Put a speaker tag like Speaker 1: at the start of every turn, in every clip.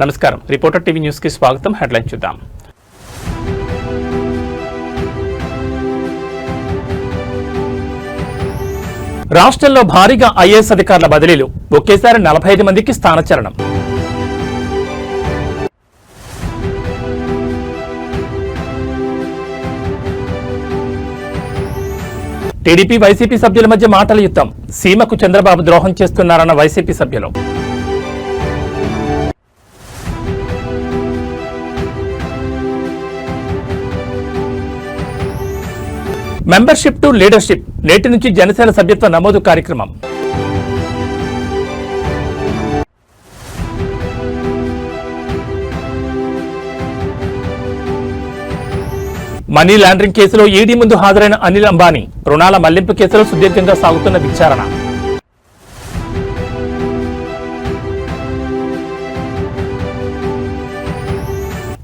Speaker 1: నమస్కారం. Reporter TV news కి స్వాగతం. హెడ్లైన్ చూద్దాం. రాష్ట్రంలో భారీగా ఐఏఎస్ అధికారుల బదిలీలు, ఒకేసారి 45 మందికి స్థానచలనం. టీడీపీ వైసీపీ సభ్యుల మధ్య మాటల యుద్ధం, సీమకు చంద్రబాబు ద్రోహం చేస్తున్నారన్న వైసీపీ సభ్యులు. మెంబర్షిప్ టు లీడర్షిప్, నేటి నుంచి జనసేన సభ్యత్వ నమోదు కార్యక్రమం. మనీ లాండరింగ్ కేసులో ఈడీ ముందు హాజరైన అనిల్ అంబానీ, రుణాల మళ్లింపు కేసులో సుదీర్ఘంగా సాగుతున్న విచారణ.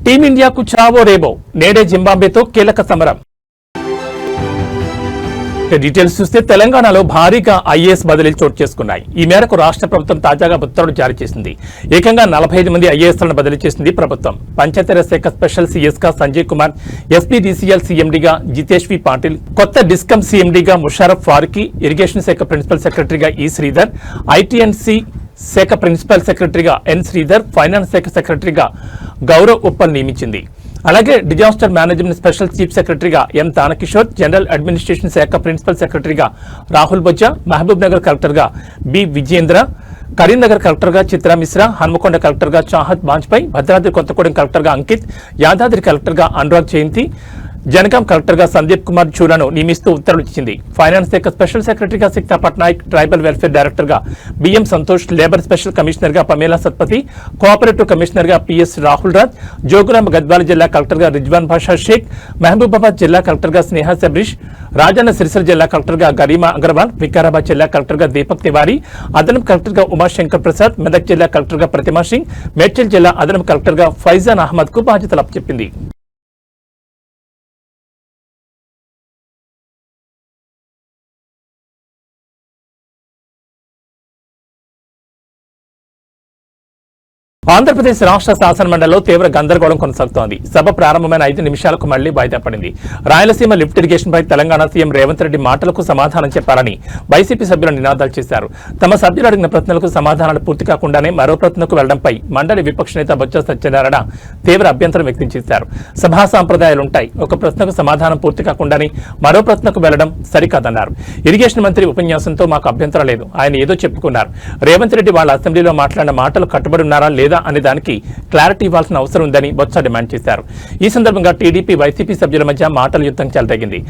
Speaker 1: టీమిండియాకు చావో రేబో, నేడే జింబాబ్వేతో కీలక సమరం. డీటెయిల్స్ చూస్తే తెలంగాణలో భారీగా ఐఏఎస్ బదిలీలు చోటు చేసుకున్నాయి. ఈ మేరకు రాష్ట్ర ప్రభుత్వం తాజాగా ఉత్తర్వులు జారీ చేసింది. ఏకంగా 45 మంది ఐఏఎస్లను బదిలీ చేసింది ప్రభుత్వం. పంచాయతీరాజ్ శాఖ స్పెషల్ సీఎస్ గా సంజయ్ కుమార్, ఎస్పీడీసీఎల్ సీఎండీగా జితేష్ వి పాటిల్, కొత్త డిస్కమ్ సీఎండీగా ముషారఫ్ ఫారూఖీ, ఇరిగేషన్ శాఖ ప్రిన్సిపల్ సెక్రటరీగా ఈ శ్రీధర్, ఐటీఎన్సీ శాఖ ప్రిన్సిపల్ సెక్రటరీగా ఎన్ శ్రీధర్, ఫైనాన్స్ శాఖ సెక్రటరీగా గౌరవ్ ఉప్పల్ నియమించింది. అలాగే డిజాస్టర్ మేనేజ్మెంట్ స్పెషల్ చీఫ్ సెక్రటరీగా ఎం తానకిషోర్, జనరల్ అడ్మినిస్ట్రేషన్ శాఖ ప్రిన్సిపల్ సెక్రటరీగా రాహుల్ బొజ్జా, మహబూబ్ నగర్ కలెక్టర్గా బి విజయేంద్ర, కరీంనగర్ కలెక్టర్గా చిత్రా మిశ్రా, హన్మకొండ కలెక్టర్గా చాహత్ బాజ్పై, భద్రాద్రి కొత్తగూడెం కలెక్టర్గా అంకిత్, యాదాద్రి కలెక్టర్గా అనురాగ్ జయంతి, జనగాం కలెక్టర్గా సందీప్ కుమార్ చూడాను నియమిస్తూ ఉత్తర్వులు ఇచ్చింది. ఫైనాన్స్ శాఖ స్పెషల్ సెక్రటరీగా సిక్తా పట్నాయక్, ట్రైబల్ వెల్ఫేర్ డైరెక్టర్గా బిఎం సంతోష్, లేబర్ స్పెషల్ కమిషనర్గా పమేలా సత్పతి, కోఆపరేటివ్ కమిషనర్గా పిఎస్ రాహుల్ రాజ్, జోగులాంబ గద్వాల జిల్లా కలెక్టర్గా రిజ్వాన్ బాషా షేక్, మహబూబాబాద్ జిల్లా కలెక్టర్గా స్నేహ సబ్రీష్, రాజన్న సిరిసిల్ల జిల్లా కలెక్టర్గా గరీమా అగర్వాల్, వికారాబాద్ జిల్లా కలెక్టర్గా దీపక్ తివారీ, అదనపు కలెక్టర్గా ఉమాశంకర్ ప్రసాద్, మెదక్ జిల్లా కలెక్టర్గా ప్రతిమా సింగ్, మేడ్చల్ జిల్లా అదనపు కలెక్టర్గా ఫైజాన్ అహ్మద్ కు బాధ్యతలు అప్పచెప్పింది. ఆంధ్రప్రదేశ్ రాష్ట్ర శాసనమండలిలో తీవ్ర గందరగోళం కొనసాగుతోంది. సభ ప్రారంభమైన 5 నిమిషాలకు మళ్లీ వాయిదా పడింది. రాయలసీమ లిఫ్ట్ ఇరిగేషన్ పై తెలంగాణ సీఎం రేవంత్ రెడ్డి మాటలకు సమాధానం చెప్పారని వైసీపీ సభ్యులు నినాదాలు చేశారు. తమ సభ్యులు అడిగిన ప్రశ్నలకు సమాధానాలు పూర్తి కాకుండానే మరో ప్రశ్నకు వెళ్లడంపై మండలి విపక్ష నేత బొత్స సత్యనారాయణ తీవ్ర అభ్యంతరం వ్యక్తం చేశారు. సభా సాంప్రదాయాలుంటాయి, ఒక ప్రశ్నకు సమాధానం పూర్తి కాకుండానే మరో ప్రశ్నకు వెళ్లడం సరికాదన్నారు. ఇరిగేషన్ మంత్రి ఉపన్యాసంతో మాకు అభ్యంతరం లేదు, ఆయన ఏదో చెప్పుకున్నారు. రేవంత్ రెడ్డి వాళ్ళ అసెంబ్లీలో మాట్లాడిన మాటలు కట్టుబడి ఉన్నారా లేదా అనే దానికి క్లారిటీ ఇవ్వాల్సిన అవసరం ఉందని బొత్స డిమాండ్ చేశారు. ఈ సందర్భంగా టీడీపీ వైసీపీ సభ్యుల మధ్య మాటల యుద్ధం చెలరేగింది.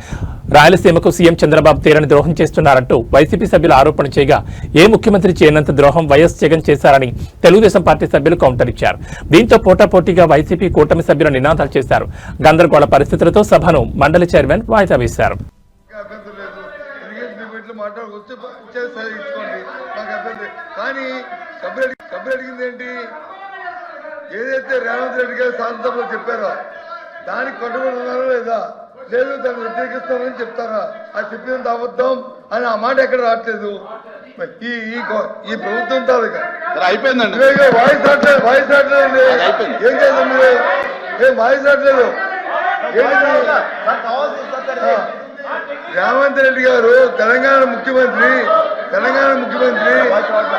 Speaker 1: రాయలసీమకు సీఎం చంద్రబాబు తీరని ద్రోహం చేస్తున్నారంటూ వైసీపీ సభ్యులు ఆరోపణ చేయగా, ఏ ముఖ్యమంత్రి చేయనంత ద్రోహం వైఎస్ జగన్ చేశారని తెలుగుదేశం పార్టీ సభ్యులు కౌంటర్ ఇచ్చారు. దీంతో పోటాపోటీగా వైసీపీ కూటమి సభ్యులు నినాదాలు చేశారు. గందరగోళ పరిస్థితులతో సభను మండలి చైర్మన్ వాయిదా వేశారు.
Speaker 2: ఏదైతే రేవంత్ రెడ్డి గారు శాసనసభలో చెప్పారో దానికి కట్టుబడి ఉన్నారో లేదా, లేదు దాన్ని వ్యతిరేకిస్తామని చెప్తారా? అది చెప్పింది అబద్ధం అని ఆ మాట ఎక్కడ రావట్లేదు. ఈ ప్రభుత్వం తాలూకా
Speaker 3: అయిపోయిందండి.
Speaker 2: వాయిస్ రావట్లేదు, వాయిస్ రావట్లేదండి. ఏం చేద్దాం మీరు? ఏం వాయిస్ రావట్లేదు. రేవంత్ రెడ్డి గారు తెలంగాణ ముఖ్యమంత్రి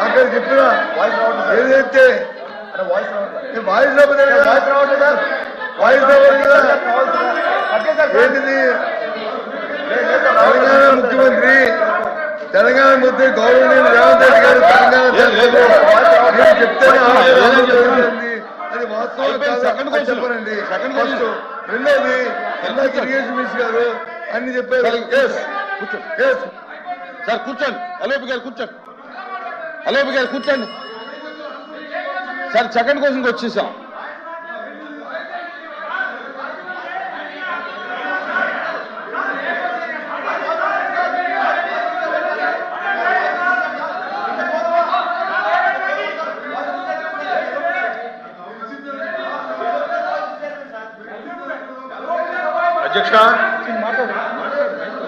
Speaker 2: అక్కడ చెప్పిన ఏదైతే వాయిస్ ఏంటిది, తెలంగాణ ముఖ్యమంత్రి గౌరవనీయులు రేవంత్ రెడ్డి గారు తెలంగాణ చెప్తేనే అది వాస్తవం చెప్పనండి. ఫస్ట్ రెండోది ఇరిగేషన్ మినిస్టర్ గారు అన్ని చెప్పారు.
Speaker 3: సార్ కూర్చోండి, అలోపి గారు కూర్చోండి, అలోపి గారు కూర్చోండి. సార్ సెకండ్ క్వశ్చన్కి వచ్చేసాం.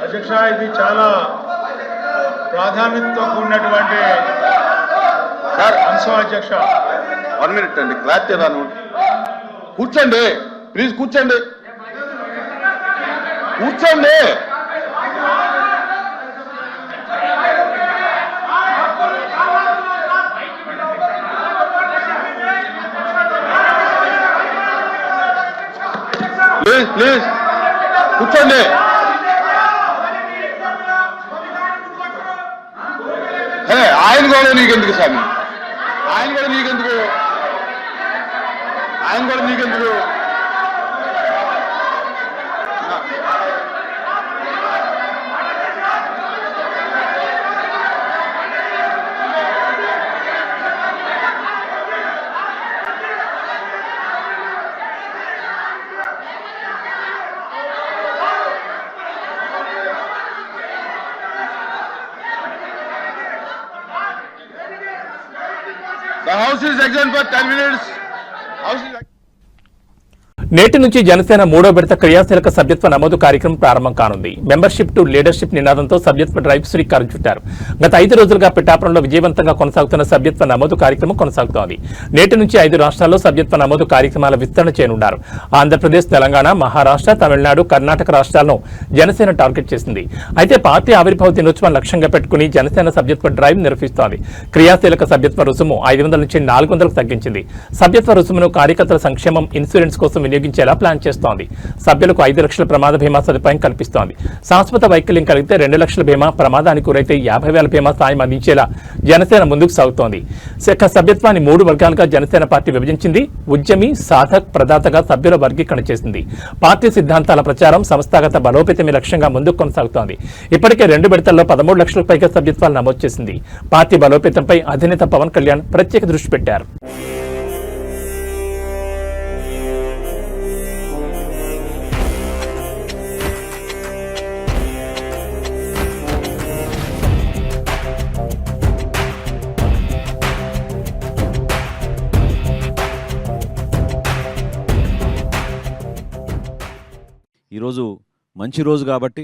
Speaker 4: అధ్యక్ష, ఇది చాలా ప్రాధాన్యతతో కూడినటువంటి
Speaker 3: సార్
Speaker 4: అంశం అధ్యక్ష
Speaker 3: 1 minute అండి, క్లారిటీ రాను. కూర్చోండి ప్లీజ్, కూర్చోండి కూర్చోండి. ప్లీజ్ ప్లీజ్ కూర్చోండి. ఆయన కూడా నీకెందుకు స్వామి, ఆయన కూడా నీకెందుకు, ఆయన కూడా నీకెందుకు. The house is adjourned for 10 minutes. House is
Speaker 1: నేటి నుంచి జనసేన 3వ విడత క్రియాశీలక సభ్యత్వ నమోదు కార్యక్రమం ప్రారంభం కానుంది. మెంబర్షిప్ టు లీడర్షిప్ నినాదంతో సభ్యత్వ డ్రైవ్ శ్రీకారం చుట్టారు. గత 5 రోజులుగా పిఠాపురంలో విజయవంతంగా కొనసాగుతున్న సభ్యత్వ నమోదు కార్యక్రమం కొనసాగుతోంది. నేటి నుంచి 5 రాష్ట్రాల్లో సభ్యత్వ నమోదు కార్యక్రమాల విస్తరణ చేయనున్నారు. ఆంధ్రప్రదేశ్, తెలంగాణ, మహారాష్ట్ర, తమిళనాడు, కర్ణాటక రాష్ట్రాలను జనసేన టార్గెట్ చేసింది. అయితే పార్టీ ఆవిర్భావ దినోత్సవం లక్ష్యంగా పెట్టుకుని జనసేన సభ్యత్వ డ్రైవ్ నిర్వహిస్తోంది. క్రియాశీలక సభ్యత్వ రుసుము 500 నుంచి 400కు తగ్గించింది. సభ్యత్వ రుసుమును కార్యకర్తల సంక్షేమం, ఇన్సూరెన్స్ కోసం వినియోగించేలా ప్లాన్ చేస్తోంది. సభ్యులకు 5 లక్షల ప్రమాద బీమా సదుపాయం కల్పిస్తోంది. శాశ్వత వైకల్యం కలిగితే 2 లక్షల బీమా, ప్రమాదానికి గురైతే 50,000 బీమా సాయం అందించేలా జనసేన ముందుకు సాగుతోంది. సభ్యత్వాన్ని 3 వర్గాలుగా జనసేన పార్టీ విభజించింది. ఉద్యమి, సాధక్, ప్రదాతగా సభ్యుల వర్గీకరణ చేసింది. పార్టీ సిద్ధాంతాల ప్రచారం, సంస్థాగత బలోపేతమే లక్ష్యంగా ముందుకు కొనసాగుతోంది. ఇప్పటికే 2 విడతల్లో 13 లక్షలకు పైగా సభ్యత్వాలు నమోదు చేసింది. పార్టీ బలోపేతంపై అధినేత పవన్ కళ్యాణ్ ప్రత్యేక దృష్టి పెట్టారు.
Speaker 5: ఈరోజు మంచి రోజు కాబట్టి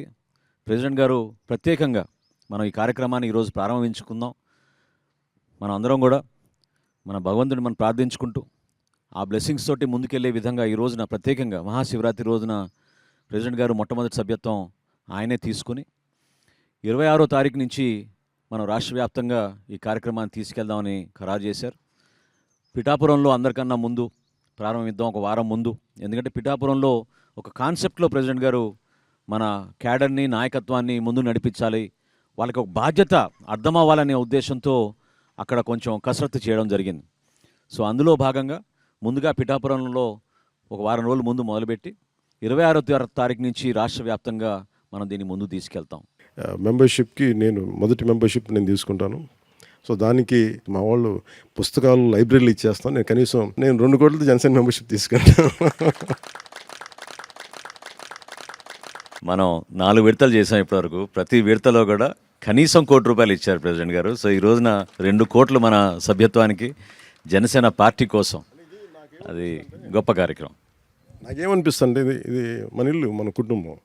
Speaker 5: ప్రెసిడెంట్ గారు ప్రత్యేకంగా మనం ఈ కార్యక్రమాన్ని ఈరోజు ప్రారంభించుకుందాం. మనం అందరం కూడా మన భగవంతుడిని మనం ప్రార్థించుకుంటూ ఆ బ్లెస్సింగ్స్ తోటి ముందుకెళ్లే విధంగా ఈ రోజున ప్రత్యేకంగా మహాశివరాత్రి రోజున ప్రెసిడెంట్ గారు మొట్టమొదటి సభ్యత్వం ఆయనే తీసుకుని 26వ తారీఖు నుంచి మనం రాష్ట్ర వ్యాప్తంగా ఈ కార్యక్రమాన్ని తీసుకెళ్దామని ఖరారు చేశారు. పిఠాపురంలో అందరికన్నా ముందు ప్రారంభిద్దాం, ఒక వారం ముందు. ఎందుకంటే పిఠాపురంలో ఒక కాన్సెప్ట్లో ప్రెసిడెంట్ గారు మన క్యాడర్ని, నాయకత్వాన్ని ముందు నడిపించాలి, వాళ్ళకి ఒక బాధ్యత అర్థం అవ్వాలనే ఉద్దేశంతో అక్కడ కొంచెం కసరత్తు చేయడం జరిగింది. సో అందులో భాగంగా ముందుగా పిఠాపురంలో ఒక వారం రోజుల ముందు మొదలుపెట్టి 26వ తారీఖు నుంచి రాష్ట్ర వ్యాప్తంగా మనం దీన్ని ముందు తీసుకెళ్తాం.
Speaker 6: మెంబర్షిప్కి మొదటి మెంబర్షిప్ నేను తీసుకుంటాను. సో దానికి మా వాళ్ళు పుస్తకాలు లైబ్రరీలు ఇచ్చేస్తాను. నేను కనీసం 2 కోట్లతో జనసేన మెంబర్షిప్ తీసుకుంటాను.
Speaker 5: మనం 4 విడతలు చేసాం ఇప్పటివరకు. ప్రతి విడతలో కూడా కనీసం ₹1 కోటి ఇచ్చారు ప్రెసిడెంట్ గారు. సో ఈ రోజున 2 కోట్లు మన సభ్యత్వానికి జనసేన పార్టీ కోసం. అది గొప్ప కార్యక్రమం.
Speaker 6: నాకేమనిపిస్తుంది, ఇది మన ఇల్లు, మన కుటుంబం.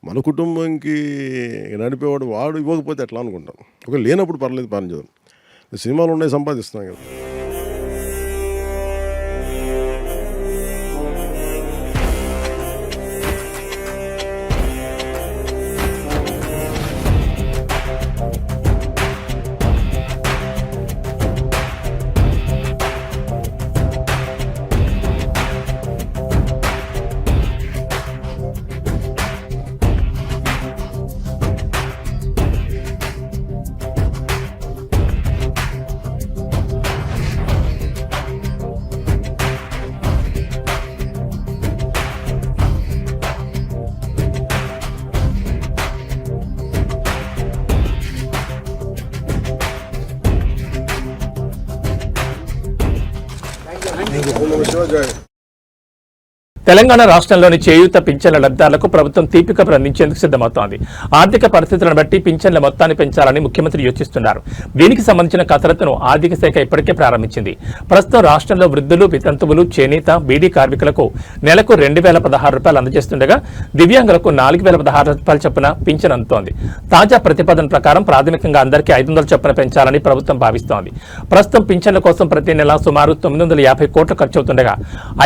Speaker 6: మన కుటుంబంకి నడిపేవాడు వాడు ఇవ్వకపోతే ఎట్లా అనుకుంటాం. ఒక లేనప్పుడు పర్లేదు, పనిచేద్దాం. సినిమాలు ఉన్నాయి, సంపాదిస్తున్నాం కదా.
Speaker 1: తెలంగాణ రాష్ట్రంలోని చేయూత పింఛన్ల లబ్ధిదారులకు ప్రభుత్వం తీపి కబురు అందించేందుకు సిద్ధమవుతోంది. ఆర్థిక పరిస్థితులను బట్టి పింఛన్ల మొత్తాన్ని పెంచాలని ముఖ్యమంత్రి యోచిస్తున్నారు. దీనికి సంబంధించిన కసరత్తును ఆర్థిక శాఖ ఇప్పటికే ప్రారంభించింది. ప్రస్తుతం రాష్ట్రంలో వృద్ధులు, వితంతువులు, చేనేత, బీడీ కార్మికులకు నెలకు 2,016 రూపాయలు అందజేస్తుండగా దివ్యాంగులకు 4,016 రూపాయల చొప్పున పింఛన్ అందుతోంది. తాజా ప్రతిపాదన ప్రకారం ప్రాథమికంగా అందరికీ 500 చొప్పున పెంచాలని ప్రభుత్వం భావిస్తోంది. ప్రస్తుతం పింఛన్ల కోసం ప్రతి నెల సుమారు 950 కోట్లు ఖర్చవుతుండగా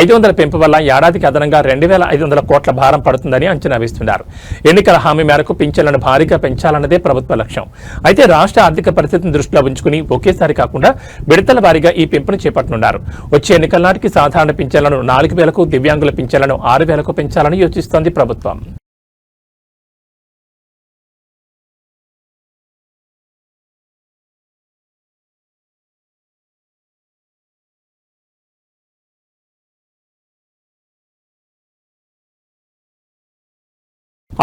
Speaker 1: 500 పెంపు వల్ల ఏడాదికి అదనంగా 2,500 కోట్ల భారం పడుతుందని అంచనా వేస్తున్నారు. ఎన్నికల హామీ మేరకు పింఛన్లను భారీగా పెంచాలన్నదే ప్రభుత్వ లక్ష్యం. అయితే రాష్ట్ర ఆర్థిక పరిస్థితిని దృష్టిలో ఉంచుకుని ఒకేసారి కాకుండా విడతల వారీగా ఈ పెంపును చేపట్టనున్నారు. వచ్చే ఎన్నికల నాటికి సాధారణ పింఛన్లను 4,000కు, దివ్యాంగుల పింఛన్లను 6,000కు పెంచాలని యోచిస్తోంది ప్రభుత్వం.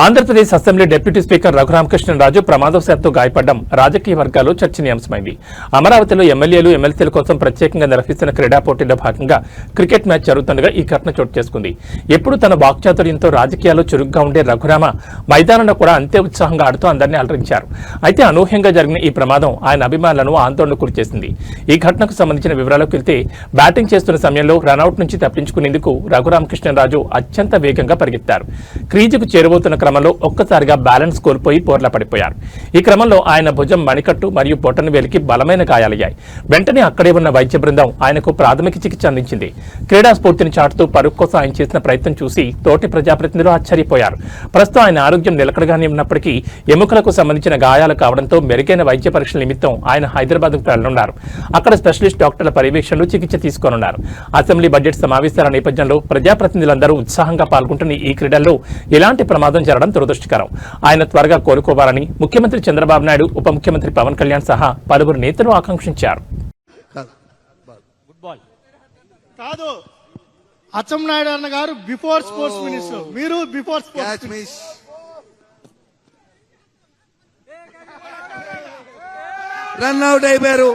Speaker 1: Andhra Pradesh assembly deputy speaker Raghurama Krishna Raju ప్రమాదవశాత్తు గాయపడడం రాజకీయ వర్గాల్లో చర్చనీయాంశమైంది. అమరావతిలో ఎమ్మెల్యేలు, ఎమ్మెల్సీల కోసం ప్రత్యేకంగా నిర్వహిస్తున్న క్రీడా పోటీల్లో భాగంగా క్రికెట్ మ్యాచ్ జరుగుతుండగా ఈ ఘటన చోటు చేసుకుంది. ఎప్పుడు తన వాక్చాతుర్యంతో రాజకీయాల్లో చురుగ్గా ఉండే రఘురామ మైదానంలో కూడా అంతే ఉత్సాహంగా ఆడుతూ అందరినీ అలరించారు. అయితే అనూహ్యంగా జరిగిన ఈ ప్రమాదం ఆయన అభిమానులను ఆందోళనకు గురిచేసింది. ఈ ఘటనకు సంబంధించిన వివరాలకు వెళ్తే బ్యాటింగ్ చేస్తున్న సమయంలో రనౌట్ నుంచి తప్పించుకునేందుకు రఘురామకృష్ణరాజు అత్యంత వేగంగా పరిగెత్తారు. క్రీజుకు చేరువవుతున్న క్రమంలో ఒక్కసారిగా బ్యాలెన్స్ కోల్పోయి బోర్లా పడిపోయారు. ఈ క్రమంలో ఆయన భుజం, మణికట్టు మరియు బొటన వేలికి బలమైన గాయాలయ్యాయి. వెంటనే అక్కడే ఉన్న వైద్య బృందం ఆయనకు ప్రాథమిక చికిత్స అందించింది. క్రీడా స్ఫూర్తిని చాటుతూ పరుగు కోసం ఆయన చేసిన ప్రయత్నం చూసి తోటి ప్రజాప్రతినిధులు ఆశ్చర్యపోయారు. ప్రస్తుతం ఆయన ఆరోగ్యం నిలకడగానే ఉన్నప్పటికీ ఎముకలకు సంబంధించిన గాయాలు కావడంతో మెరుగైన వైద్య పరీక్షల నిమిత్తం ఆయన హైదరాబాద్కు వెళ్లనున్నారు. అక్కడ స్పెషలిస్ట్ డాక్టర్ల పర్యవేక్షణలో చికిత్స తీసుకోనున్నారు. అసెంబ్లీ బడ్జెట్ సమావేశాల నేపథ్యంలో ప్రజాప్రతినిధులందరూ ఉత్సాహంగా పాల్గొంటున్న ఈ క్రీడల్లో ఎలాంటి ప్రమాదం జరగడం దురదృష్టకరం. ఆయన త్వరగా కోలుకోవాలని ముఖ్యమంత్రి చంద్రబాబు నాయుడు, ఉప ముఖ్యమంత్రి పవన్ కళ్యాణ్ సహా పలువురు నేతలు ఆకాంక్షించారు.
Speaker 7: కాదు, అచ్చెన్నాయుడు అన్న గారు బిఫోర్ స్పోర్ట్స్ మినిస్టర్, మీరు బిఫోర్ స్పోర్ట్స్.
Speaker 2: రన్ అవుట్ అయిపోయారు.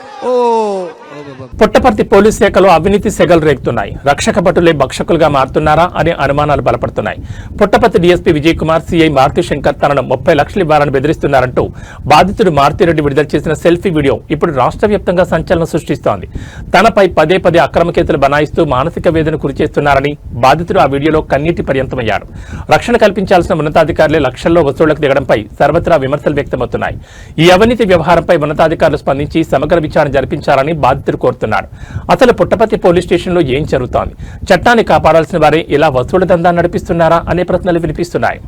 Speaker 1: పుట్టపర్తి పోలీస్ శాఖలో అవినీతి సెగలు రేగుతున్నాయి. రక్షక భటులే భక్షకులుగా మారుతున్నారా అనే అనుమానాలు బలపడుతున్నాయి. పుట్టపర్తి డీఎస్పీ విజయ్ కుమార్, సీఐ మారుతి శంకర్ తనను 30 లక్షలు ఇవ్వాలని బెదిరిస్తున్నారంటూ బాధితుడు మారుతిరెడ్డి విడుదల చేసిన సెల్ఫీ వీడియో ఇప్పుడు రాష్ట్ర వ్యాప్తంగా సంచలనం సృష్టిస్తోంది. తనపై పదే పదే అక్రమ కేసులు బనాయిస్తూ మానసిక వేదన గురిచేస్తున్నారని బాధితుడు ఆ వీడియోలో కన్నీటి పర్యంతమయ్యాడు. రక్షణ కల్పించాల్సిన ఉన్నతాధికారులే లక్షల్లో వసూళ్లకు దిగడంపై సర్వత్రా విమర్శలు వ్యక్తమవుతున్నాయి. ఈ అవినీతి వ్యవహారంపై ఉన్నతాధికారులు స్పందించి సమగ్ర విచారణ జరిపించాలని బాధితుడు కోరుతున్నాడు. అసలు పుట్టపర్తి పోలీస్ స్టేషన్లో ఏం జరుగుతోంది? చట్టాన్ని కాపాడాల్సిన వారే ఇలా వసూళ్ల దందా నడిపిస్తున్నారా అనే ప్రశ్నలు వినిపిస్తున్నాయి.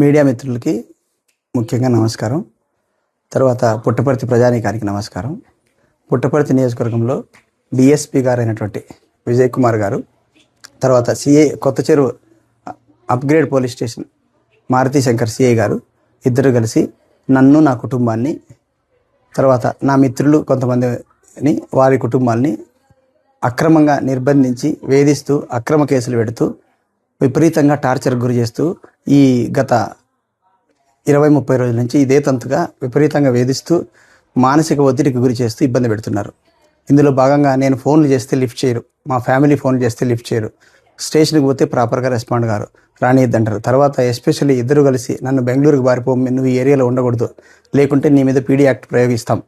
Speaker 8: మీడియా మిత్రులకి ముఖ్యంగా నమస్కారం. తర్వాత పుట్టపర్తి ప్రజానీకానికి నమస్కారం. పుట్టపర్తి నియోజకవర్గంలో డిఎస్పీ గారు అయినటువంటి విజయ్ కుమార్ గారు, తర్వాత CI Kotha Cheruvu upgrade police station Maruti Shankar CI గారు ఇద్దరు కలిసి నన్ను, నా కుటుంబాన్ని, తర్వాత నా మిత్రులు కొంతమందిని, వారి కుటుంబాల్ని అక్రమంగా నిర్బంధించి వేధిస్తూ అక్రమ కేసులు పెడుతూ విపరీతంగా టార్చర్ గురి చేస్తూ ఈ గత 20-30 రోజుల నుంచి ఇదే తంతుగా విపరీతంగా వేధిస్తూ మానసిక ఒత్తిడికి గురి చేస్తూ ఇబ్బంది పెడుతున్నారు. ఇందులో భాగంగా నేను ఫోన్లు చేస్తే లిఫ్ట్ చేయరు, మా ఫ్యామిలీ ఫోన్లు చేస్తే లిఫ్ట్ చేయరు, స్టేషన్కి పోతే ప్రాపర్గా రెస్పాండ్ గారు, రానియద్దంటారు. తర్వాత ఎస్పెషల్లీ ఇద్దరు కలిసి నన్ను బెంగళూరుకి పారిపో, నువ్వు ఈ ఏరియాలో ఉండకూడదు, లేకుంటే నీ మీద పీడీ యాక్ట్ ప్రయోగిస్తాం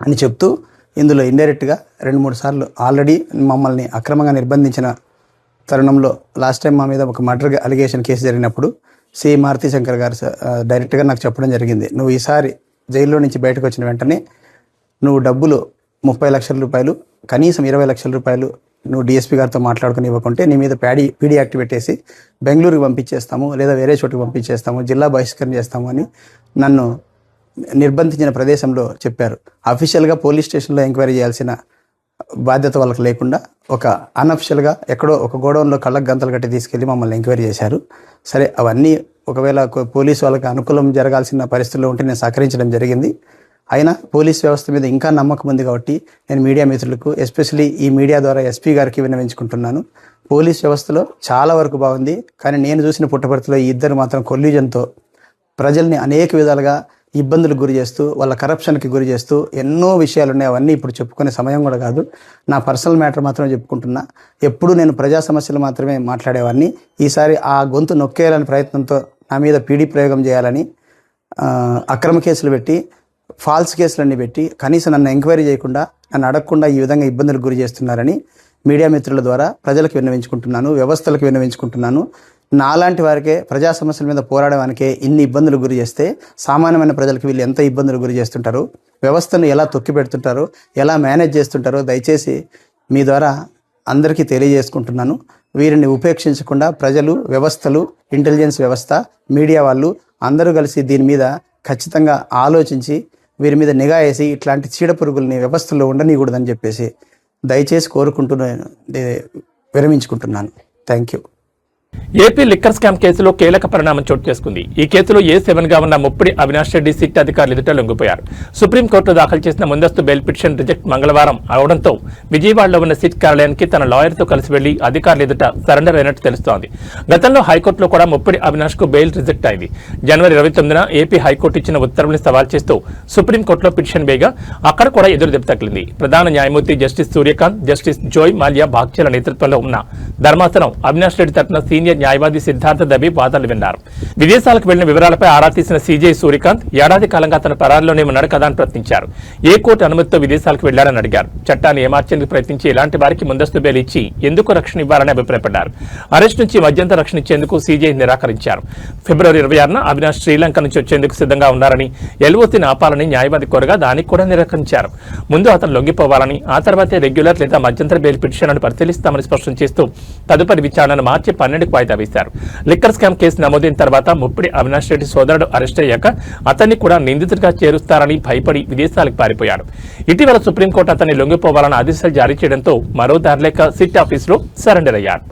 Speaker 8: అని చెప్తూ ఇందులో ఇండైరెక్ట్గా 2-3 సార్లు ఆల్రెడీ మమ్మల్ని అక్రమంగా నిర్బంధించిన తరుణంలో లాస్ట్ టైం మా మీద ఒక మర్డర్ అలిగేషన్ కేసు జరిగినప్పుడు సి మారుతి శంకర్ గారు డైరెక్ట్గా నాకు చెప్పడం జరిగింది, నువ్వు ఈసారి జైల్లో నుంచి బయటకు వచ్చిన వెంటనే నువ్వు డబ్బులు 30 లక్షల రూపాయలు, కనీసం 20 లక్షల రూపాయలు నువ్వు డిఎస్పీ గారితో మాట్లాడుకుని ఇవ్వకుంటే నీ మీద పీడీ యాక్ట్ పెట్టేసి బెంగళూరుకి పంపించేస్తాము, లేదా వేరే చోటుకి పంపించేస్తాము, జిల్లా బహిష్కరణ చేస్తాము అని నన్ను నిర్బంధించిన ప్రదేశంలో చెప్పారు. అఫీషియల్గా పోలీస్ స్టేషన్లో ఎంక్వైరీ చేయాల్సిన బాధ్యత వాళ్ళకి లేకుండా ఒక అన్అఫిషియల్గా ఎక్కడో ఒక గోడౌన్లో కళ్ళకు గంతలు కట్టి తీసుకెళ్లి మమ్మల్ని ఎంక్వైరీ చేశారు. సరే, అవన్నీ ఒకవేళ పోలీసు వాళ్ళకి అనుకూలం జరగాల్సిన పరిస్థితుల్లో ఉంటే నేను సహకరించడం జరిగింది. అయినా పోలీస్ వ్యవస్థ మీద ఇంకా నమ్మకం ఉంది కాబట్టి నేను మీడియా మిత్రులకు, ఎస్పెషలీ ఈ మీడియా ద్వారా ఎస్పీ గారికి విన్నవించుకుంటున్నాను. పోలీస్ వ్యవస్థలో చాలా వరకు బాగుంది, కానీ నేను చూసిన పుట్టపర్తిలో ఈ ఇద్దరు మాత్రం కొల్యూజన్తో ప్రజల్ని అనేక విధాలుగా ఇబ్బందులకు గురి చేస్తూ వాళ్ళ కరప్షన్కి గురి చేస్తూ ఎన్నో విషయాలు ఉన్నాయి. అవన్నీ ఇప్పుడు చెప్పుకునే సమయం కూడా కాదు. నా పర్సనల్ మ్యాటర్ మాత్రమే చెప్పుకుంటున్నా. ఎప్పుడు నేను ప్రజా సమస్యలు మాత్రమే మాట్లాడేవాడిని. ఈసారి ఆ గొంతు నొక్కేయాలని ప్రయత్నంతో నా మీద పీడీ ప్రయోగం చేయాలని అక్రమ కేసులు పెట్టి, ఫాల్స్ కేసులన్నీ పెట్టి, కనీసం నన్ను ఎంక్వైరీ చేయకుండా, నన్ను అడగకుండా ఈ విధంగా ఇబ్బందులకు గురి చేస్తున్నారని మీడియా మిత్రుల ద్వారా ప్రజలకు విన్నవించుకుంటున్నాను, వ్యవస్థలకు విన్నవించుకుంటున్నాను. నాలాంటి వారికే ప్రజా సమస్యల మీద పోరాడడానికే ఇన్ని ఇబ్బందులు గురి చేస్తే సామాన్యమైన ప్రజలకు వీళ్ళు ఎంత ఇబ్బందులు గురి చేస్తుంటారు, వ్యవస్థను ఎలా తొక్కి పెడుతుంటారో, ఎలా మేనేజ్ చేస్తుంటారో దయచేసి మీ ద్వారా అందరికీ తెలియజేసుకుంటున్నాను. వీరిని ఉపేక్షించకుండా ప్రజలు, వ్యవస్థలు, ఇంటెలిజెన్స్ వ్యవస్థ, మీడియా వాళ్ళు అందరూ కలిసి దీని మీద ఖచ్చితంగా ఆలోచించి వీరి మీద నిఘా వేసి ఇట్లాంటి చీడపురుగుల్ని వ్యవస్థలో ఉండనీయకూడదని చెప్పేసి దయచేసి కోరుకుంటూ విరమించుకుంటున్నాను. Thank you.
Speaker 1: AP liquor scam కేసులో కీలక పరిణామం చోటు చేసుకుంది. ఈ కేసులో A7 గా ఉన్న ముప్పిడి అవినాష్ రెడ్డి సిట్ అధికారులు ఎదుట లొంగిపోయారు. సుప్రీంకోర్టులో దాఖలు చేసిన ముందస్తు బెయిల్ పిటిషన్ రిజెక్ట్ మంగళవారం అవడంతో విజయవాడలో ఉన్న సిట్ కార్యాలయానికి తన లాయర్తో కలిసి వెళ్లి అధికారులు ఎదుట సరెండర్ అయినట్టు తెలుస్తోంది. గతంలో హైకోర్టులో కూడా ముప్పిడి అవినాష్ కు బెయిల్ రిజెక్ట్ అయింది. జనవరి 29న ఏపీ హైకోర్టు ఇచ్చిన ఉత్తర్వుల్ని సవాల్ చేస్తూ సుప్రీంకోర్టులో పిటిషన్ వేయగా అక్కడ కూడా ఎదురు దెబ్బ తగిలింది. ప్రధాన న్యాయమూర్తి జస్టిస్ సూర్యకాంత్, జస్టిస్ జోయ్ మాల్యా బాగ్చేల నేతృత్వంలో ఉన్న ధర్మాసనం అవినాష్ రెడ్డి తరఫున సీనియర్ న్యాయవాది సిద్ధార్థ దబీ వాదనలు విన్నారు. విదేశాలకు వెళ్లిన వివరాలపై ఆరా తీసిన సీజే సూర్యకాంత్ ఏడాది కాలంగా తన పరారిలోనే ఉన్నాడు కదా అని ప్రశ్నించారు. ఏ కోర్టు అనుమతితో విదేశాలకు వెళ్లారని అడిగారు. చట్టాన్ని ఏమార్చేందుకు ప్రయత్నించి ఇలాంటి వారికి ముందస్తు బెయిల్ ఇచ్చి ఎందుకు రక్షణ ఇవ్వాలని అభిప్రాయపడ్డారు. అరెస్ట్ నుంచి మధ్యంతర రక్షణ ఇచ్చేందుకు సీజే నిరాకరించారు. ఫిబ్రవరి 26న అవినాష్ శ్రీలంక నుంచి వచ్చేందుకు సిద్ధంగా ఉన్నారని, ఎల్ఓసీని ఆపాలని న్యాయవాది కోరగా దానికి కూడా నిరాకరించారు. ముందు అతను లొంగిపోవాలని, ఆ తర్వాతే రెగ్యులర్ లేదా మధ్యంతర బెయిల్ పిటిషన్లను పరిశీలిస్తామని స్పష్టం చేస్తూ తదుపరి విచారణను మార్చి 12కు వాయిదా వేశారు. లిక్కర్ స్కామ్ కేసు నమోదైన తర్వాత ముప్పిడి అవినాష్ రెడ్డి సోదరుడు అరెస్ట్ అయ్యాక అతన్ని కూడా నిందితుడిగా చేరుస్తారని భయపడి విదేశాలకు పారిపోయాడు. ఇటీవల సుప్రీంకోర్టు అతన్ని లొంగిపోవాలని ఆదేశాలు జారీ చేయడంతో మరో దారిలేక సిట్ ఆఫీసులో సరెండర్ అయ్యారు.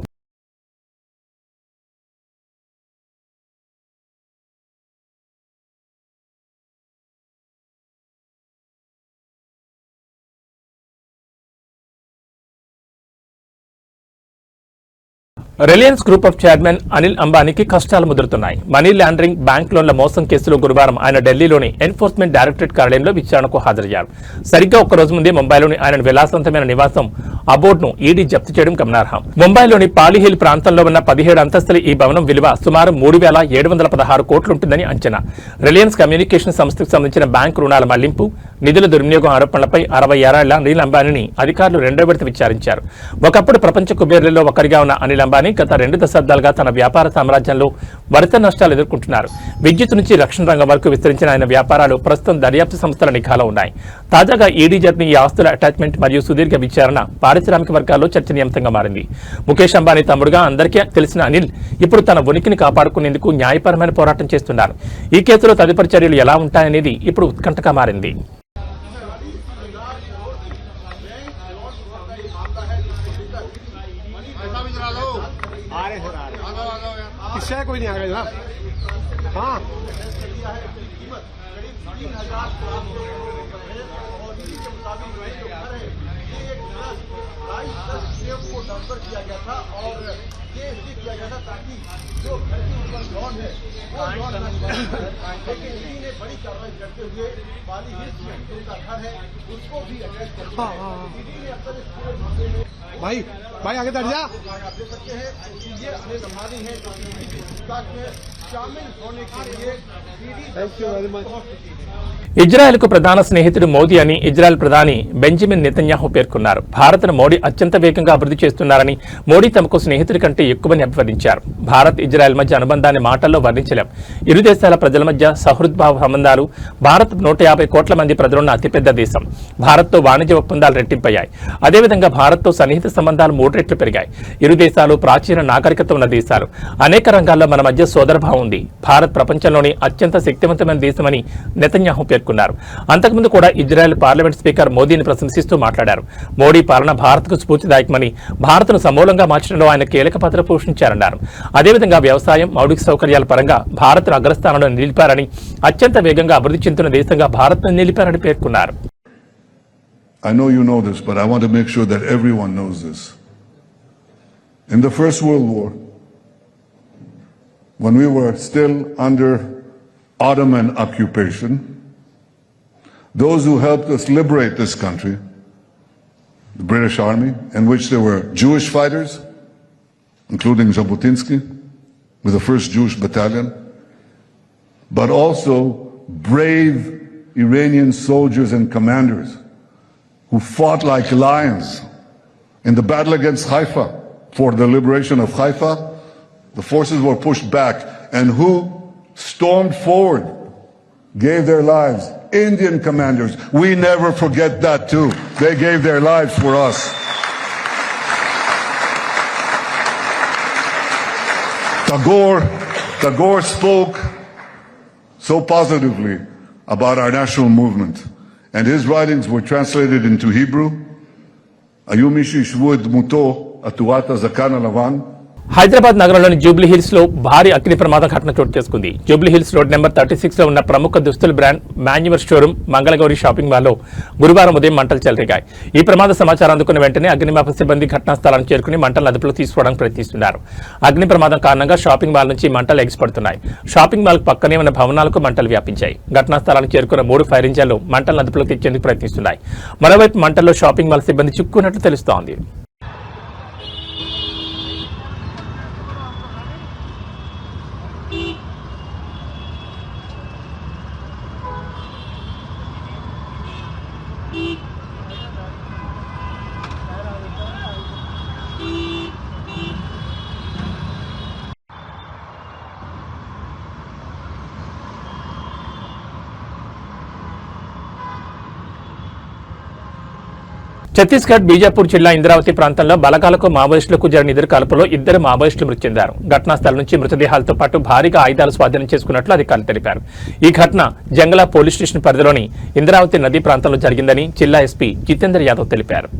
Speaker 1: Reliance group of chairman Anil అంబానీకి కష్టాలు ముదురుతున్నాయి. మనీ లాండరింగ్, బ్యాంక్ లోన్ల మోసం కేసులో గురువారం ఆయన ఢిల్లీలోని ఎన్ఫోర్స్మెంట్ డైరెక్టరేట్ కార్యాలయంలో విచారణకు హాజరయ్యారు. సరిగ్గా ఒక్కరోజు ముందే ముంబైలోని ఆయన విలాసవంతమైన నివాసం అబోర్డ్ను ఈడీ జప్తు చేయడం గమనార్హం. ముంబైలోని పాలీహిల్ ప్రాంతంలో ఉన్న 17 అంతస్తుల ఈ భవనం విలువ సుమారు 3,716 కోట్లుంటుందని అంచనా. రిలయన్స్ కమ్యూనికేషన్ సంస్థకు సంబంధించిన బ్యాంకు రుణాల మళ్లింపు, నిధుల దుర్వినియోగం ఆరోపణలపై 60 ఏళ్ల అనిల్ అంబానీని అధికారులు రెండో విడత విచారించారు. ఒకప్పుడు ప్రపంచ కుబేర్లలో ఒకరిగా ఉన్న అనిల్ అంబానీ గత 2 దశాబ్దాలుగా తన వ్యాపార సామ్రాజ్యంలో వరుస నష్టాలు ఎదుర్కొంటున్నారు. విద్యుత్ నుంచి రక్షణ రంగం వరకు విస్తరించిన ఆయన వ్యాపారాలు ప్రస్తుతం దర్యాప్తు సంస్థల నిఘాలో ఉన్నాయి. తాజాగా ఈడీ జరిపిన ఈ ఆస్తుల అటాచ్మెంట్ మరియు సుదీర్ఘ విచారణ పారిశ్రామిక వర్గాల్లో చర్చనీయాంశంగా మారింది. ముఖేష్ అంబానీ తమ్ముడుగా అందరికీ తెలిసిన అనిల్ ఇప్పుడు తన ఉనికిని కాపాడుకునేందుకు న్యాయపరమైన పోరాటం చేస్తున్నారు. ఈ కేసులో తదుపరి చర్యలు ఎలా ఉంటాయనేది ఇప్పుడు ఉత్కంఠగా మారింది.
Speaker 7: इससे कोई नहीं आ गया जनाब। हाँ को ट्रांसफर किया गया था और ये इसलिए किया गया था ताकि जो घर के ऊपर लॉन है वो लॉन लेकिन इसी ने बड़ी कार्रवाई करते हुए वाली हिल्स में उनका घर है उसको भी अटैच कर दिया। ईडी ने अब तक इस पूरे मामले में भाई आगे बढ़ जा। आप देख सकते हैं कि ये अनिल अंबानी है जो ईडी की पूछताछ में शामिल होने के लिए
Speaker 1: ఇజ్రాయెల్ కు ప్రధాన స్నేహితుడు మోదీ అని ఇజ్రాయెల్ ప్రధాని బెంజమిన్ నెతన్యాహు పేర్కొన్నారు. భారత్ను మోడీ అత్యంత వేగంగా అభివృద్ధి చేస్తున్నారని, మోడీ తమకు స్నేహితుడి కంటే ఎక్కువని అభివర్ణించారు. భారత్ ఇజ్రాయెల్ మధ్య అనుబంధాన్ని మాటల్లో వర్ణించలేం. ఇరు దేశాల ప్రజల మధ్య సహృద్భావ సంబంధాలు. భారత్ 150 కోట్ల మంది ప్రజలున్న అతిపెద్ద దేశం. భారత్తో వాణిజ్య ఒప్పందాలు రెట్టింపయ్యాయి. అదేవిధంగా భారత్తో సన్నిహిత సంబంధాలు 3 రెట్లు పెరిగాయి. ఇరు దేశాలు ప్రాచీన నాగరికత ఉన్న దేశాలు. అనేక రంగాల్లో మన మధ్య సోదరభావం ఉంది. భారత్ ప్రపంచంలోని అత్యంత శక్తివంతమైన దేశమని నెతన్యాహు పేర్కొన్నారు. అంతకుముందు కూడా ఇజ్రాయెల్ పార్లమెంట్ స్పీకర్ మోదీని ప్రశంసిస్తూ మాట్లాడారు. మోడీ పాలన భారత్కు స్ఫూర్తిదాయకమని, భారత్ను సమూలంగా మార్చడంలో ఆయన కీలక పాత్ర పోషించారన్నారు. అదేవిధంగా వ్యవసాయం, మౌలిక సౌకర్యాల పరంగా భారత్ను అగ్రస్థానంలో నిలిపారని, అత్యంత వేగంగా అభివృద్ధి చెందుతున్న దేశంగా భారత్ను నిలిపారని పేర్కొన్నారు.
Speaker 9: I know you know this, but I want to make sure that everyone knows this. In the First World War, when we were still under Ottoman occupation, those who helped us liberate this country, the British Army, in which there were Jewish fighters, including Jabotinsky, with the 1st Jewish Battalion, but also brave Iranian soldiers and commanders who fought like lions in the battle against Haifa for the liberation of Haifa. The forces were pushed back, and who stormed forward, gave their lives? Indian commanders. We never forget that too. They gave their lives for us. Tagore spoke so positively about our national movement, and his writings were translated into Hebrew. Ayumi shishvu et dmuto aturat hazakan halavan.
Speaker 1: Hyderabad నగరంలోని Jubilee hills లో భారీ అగ్ని ప్రమాదం ఘటన చోటు చేసుకుంది. Jubilee hills road number 36 లో ఉన్న ప్రముఖ దుస్తుల brand manoeuvre showroom Mangala Gauri shopping mall లో గురువారం ఉదయం మంటలు చెలరేగాయి. ఈ ప్రమాద సమాచారం అందుకున్న వెంటనే అగ్నిమాపక సిబ్బంది ఘటనా స్థలానికి చేరుకుని మంటలను అదుపులోకి తీసుకోవడానికి ప్రయత్నిస్తున్నారు. అగ్ని ప్రమాదం కారణంగా షాపింగ్ మాల్ నుంచి మంటలు ఎగిసిపడుతున్నాయి. షాపింగ్ మాల్ పక్కనే ఉన్న భవనాలకు మంటలు వ్యాపించాయి. ఘటనా స్థలానికి చేరుకున్న 3 ఫైర్ ఇంజన్లు మంటలను అదుపులోకి తెచ్చేందుకు ప్రయత్నిస్తున్నాయి. మరోవైపు మంటల్లో షాపింగ్ మాల్ సిబ్బంది చిక్కుకున్నట్లు తెలుస్తోంది. ఛత్తీస్గఢ్ బీజాపూర్ జిల్లా ఇంద్రావతి ప్రాంతంలో బలగాలకు మావోయిస్టులకు జరిగిన ఎదురు కాల్పులో 2 మావోయిస్టులు మృతి చెందారు. ఘటనా స్థలం నుంచి మృతదేహాలతో పాటు భారీగా ఆయుధాలు స్వాధీనం చేసుకున్నట్లు అధికారులు తెలిపారు. ఈ ఘటన జంగలా పోలీస్ స్టేషన్ పరిధిలోని ఇంద్రావతి నదీ ప్రాంతంలో జరిగిందని జిల్లా ఎస్పీ జితేందర్ యాదవ్ తెలిపారు.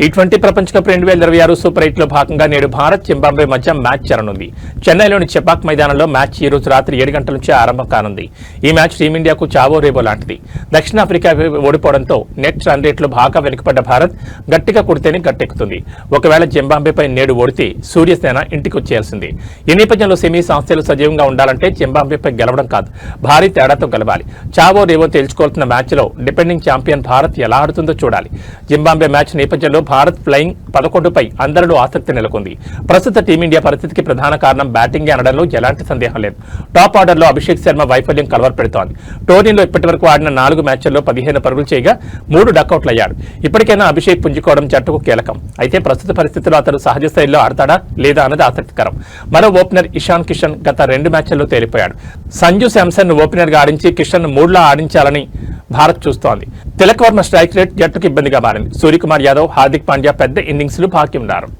Speaker 1: T20 ప్రపంచ కప్ 2026 సూపర్ 8 లో భాగంగా నేడు భారత్ జింబాబ్వే మధ్య మ్యాచ్ జరగనుంది. చెన్నైలోని చెపాక్ మైదానంలో మ్యాచ్ ఈ రోజు రాత్రి 7 గంటల నుంచి ఆరంభం కానుంది. ఈ మ్యాచ్ టీమిండియాకు చావో రేవో లాంటిది. దక్షిణాఫ్రికా ఓడిపోవడంతో నెట్ రన్ రేట్లో బాగా వెనుకబడ్డ భారత్ గట్టిగా కొడితేనే గట్టెక్కుతుంది. ఒకవేళ జింబాబ్వేపై నేడు ఓడితే సూర్యసేన ఇంటికి వచ్చేయాల్సింది. ఈ నేపథ్యంలో సెమీ సంస్థలు సజీవంగా ఉండాలంటే జింబాబ్వేపై గెలవడం కాదు, భారీ తేడాతో గెలవాలి. చావో రేవో తేల్చుకోవాల్సిన మ్యాచ్లో డిపెండింగ్ ఛాంపియన్ భారత్ ఎలా ఆడుతుందో చూడాలి. జింబాబ్వే మ్యాచ్ నేపథ్యంలో భారత్ ఫ్లయింగ్ 11పై అందరిలో ఆసక్తి నెలకొంది. ప్రస్తుత టీమిండియా పరిస్థితికి ప్రధాన కారణం బ్యాటింగే అనడంలో ఎలాంటి సందేహం లేదు. టాప్ ఆర్డర్లో అభిషేక్ శర్మ వైఫల్యం కలవరపెడుతోంది. టోర్నీలో ఇప్పటివరకు ఆడిన 4 మ్యాచ్ల్లో 15 పరుగులు చేయగా 3 డకౌట్లయ్యాడు. ఇప్పటికైనా అభిషేక్ పుంజుకోవడం జట్టుకు కీలకం. అయితే ప్రస్తుత పరిస్థితుల్లో అతడు సహజ స్థాయిలో ఆడతాడా లేదా అన్నది ఆసక్తికరం. మరో ఓపెనర్ ఇషాన్ కిషన్ గత 2 మ్యాచ్ల్లో తేలిపోయాడు. సంజు శాంసన్ ఓపెనర్ గా ఆడించి కిషన్ 3లా ఆడించాలని భారత్ చూస్తోంది. తిలక్ వర్మ స్ట్రైక్ రేట్ జట్టుకు ఇబ్బందిగా మారింది. సూర్యకుమార్ యాదవ్, హార్దిక్ పాండ్యా పెద్ద ఇన్నింగ్స్లు బాకీ ఉన్నారు.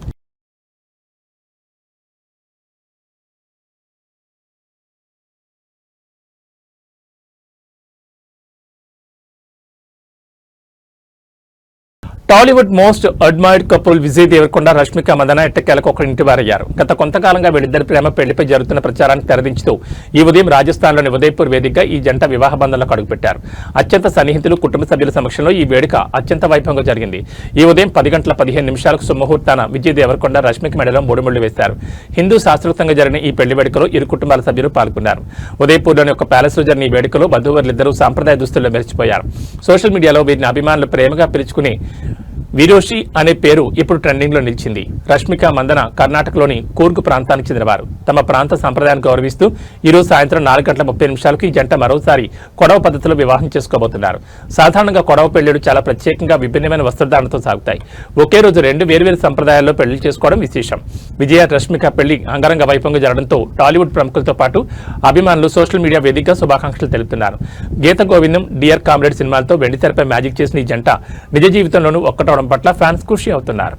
Speaker 1: Tollywood most admired couple Vijay Deverakonda, Rashmika Mandanna ఎట్టకేలకు ఒక ఇంటివారయ్యారు. గత కొంతకాలంగా వీళ్ళిద్దరి ప్రేమ పెళ్లిపై జరుగుతున్న ప్రచారాన్ని తెరదించుతూ ఈ ఉదయం రాజస్థాన్లోని ఉదయ్పూర్ వేదికగా ఈ జంట వివాహ బంధంలోకి అడుగుపెట్టారు. అత్యంత సన్నిహితులు, కుటుంబ సభ్యుల సమక్షంలో ఈ వేడుక అత్యంత వైభవంగా జరిగింది. ఈ ఉదయం 10 గంటల 15 నిమిషాలకు సుముహూర్తాన విజయ్ దేవరకొండ రష్మిక మెడలో 3 ముళ్లు వేశారు. హిందూ శాస్త్రోక్తంగా జరిగిన ఈ పెళ్లి వేడుకలో ఇరు కుటుంబాల సభ్యులు పాల్గొన్నారు. ఉదయ్పూర్లోని ఒక ప్యాలెస్ లో జరిగిన ఈ వేడుకలో వధూవరులిద్దరూ సాంప్రదాయ దుస్తుల్లో మెరిచిపోయారు. సోషల్ మీడియాలో వీరిని అభిమానులు ప్రేమగా పిలుచుకుని వీరోషి అనే పేరు ఇప్పుడు ట్రెండింగ్ లో నిలిచింది. రష్మిక మందన కర్ణాటకలోని కూర్గ్ ప్రాంతానికి చెందినవారు. తమ ప్రాంత సంప్రదాయాన్ని గౌరవిస్తూ ఈ రోజు సాయంత్రం 4 గంటల 30 నిమిషాలకు ఈ జంట మరోసారి కొడవ పద్ధతిలో వివాహం చేసుకోబోతున్నారు. సాధారణంగా కొడవ పెళ్లిళ్లు చాలా ప్రత్యేకంగా విభిన్నమైన వస్త్రధారణతో సాగుతాయి. ఒకే రోజు 2 వేర్వేరు సంప్రదాయాల్లో పెళ్లి చేసుకోవడం విశేషం. విజయ రష్మిక పెళ్లి అంగరంగ వైభవంగా జరగడంతో టాలీవుడ్ ప్రముఖులతో పాటు అభిమానులు సోషల్ మీడియా వేదికగా శుభాకాంక్షలు తెలుపుతున్నారు. గీత గోవిందం, డియర్ కామ్రేడ్ సినిమాలతో వెండితెరపై మ్యాజిక్ చేసిన ఈ జంట నిజ జీవితంలోనూ ఒక్కటవడం పట్ల ఫ్యాన్స్ ఖుషి అవుతున్నారు.